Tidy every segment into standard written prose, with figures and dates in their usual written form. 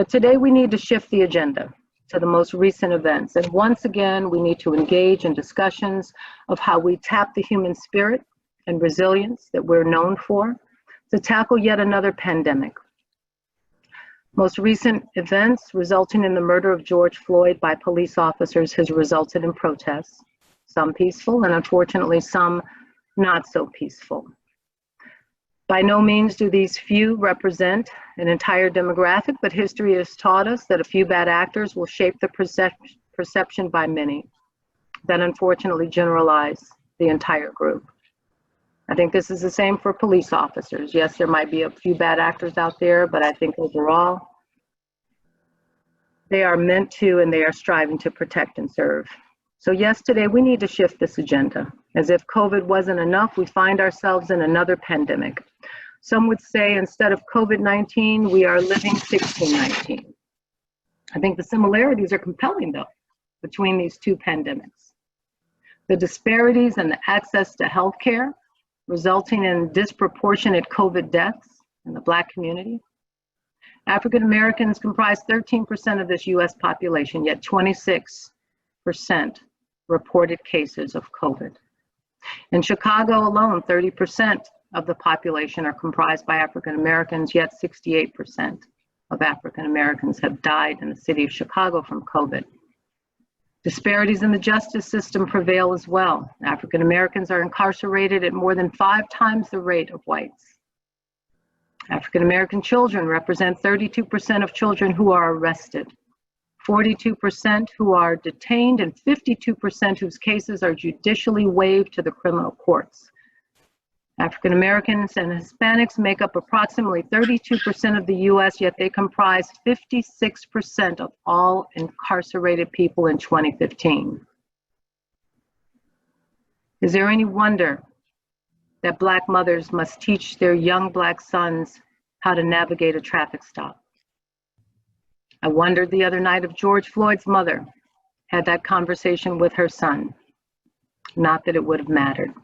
But today we need to shift the agenda to the most recent events. And once again, we need to engage in discussions of how we tap the human spirit and resilience that we're known for to tackle yet another pandemic. Most recent events resulting in the murder of George Floyd by police officers has resulted in protests, some peaceful and unfortunately some not so peaceful. By no means do these few represent an entire demographic, but history has taught us that a few bad actors will shape the perception by many that unfortunately generalize the entire group. I think this is the same for police officers. Yes, there might be a few bad actors out there, but I think overall, they are meant to and they are striving to protect and serve. So yes, today we need to shift this agenda. As if COVID wasn't enough, we find ourselves in another pandemic. Some would say instead of COVID-19, we are living 1619. I think the similarities are compelling though, between these two pandemics. The disparities in the access to healthcare, resulting in disproportionate COVID deaths in the Black community. African Americans comprise 13% of this US population, yet 26% reported cases of COVID. In Chicago alone, 30% of the population are comprised by African Americans, yet 68% of African Americans have died in the city of Chicago from COVID. Disparities in the justice system prevail as well. African Americans are incarcerated at more than 5 times the rate of whites. African American children represent 32% of children who are arrested, 42% who are detained, and 52% whose cases are judicially waived to the criminal courts. African Americans and Hispanics make up approximately 32% of the US, yet they comprise 56% of all incarcerated people in 2015. Is there any wonder that Black mothers must teach their young Black sons how to navigate a traffic stop? I wondered the other night if George Floyd's mother had that conversation with her son. Not that it would have mattered.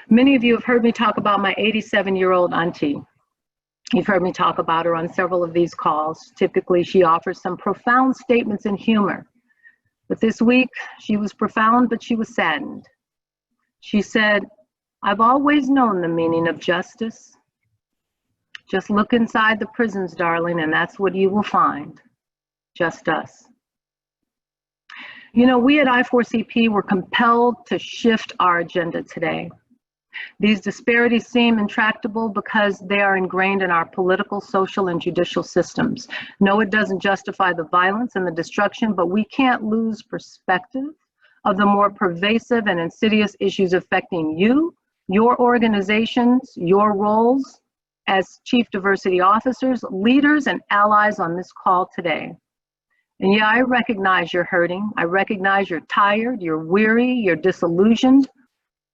Many of you have heard me talk about my 87-year-old auntie. You've heard me talk about her on several of these calls. Typically, she offers some profound statements in humor. But this week, she was profound, but she was saddened. She said, "I've always known the meaning of justice. Just look inside the prisons, darling, and that's what you will find. Just us." You know, we at I4CP were compelled to shift our agenda today. These disparities seem intractable because they are ingrained in our political, social, and judicial systems. No, it doesn't justify the violence and the destruction, but we can't lose perspective of the more pervasive and insidious issues affecting you, your organizations, your roles as Chief Diversity Officers, leaders, and allies on this call today. And yeah, I recognize you're hurting. I recognize you're tired, you're weary, you're disillusioned.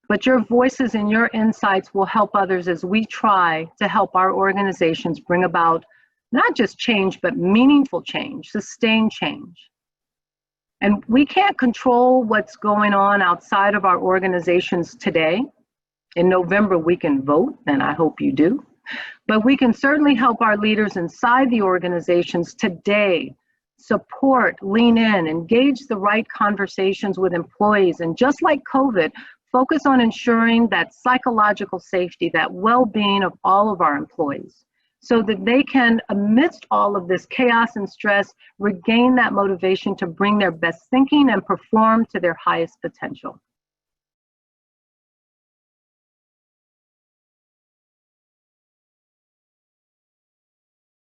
But your voices and your insights will help others as we try to help our organizations bring about not just change, but meaningful change, sustained change. And we can't control what's going on outside of our organizations today. In November, we can vote, and I hope you do. But we can certainly help our leaders inside the organizations today support, lean in, engage the right conversations with employees, and just like COVID, focus on ensuring that psychological safety, that well-being of all of our employees, so that they can, amidst all of this chaos and stress, regain that motivation to bring their best thinking and perform to their highest potential.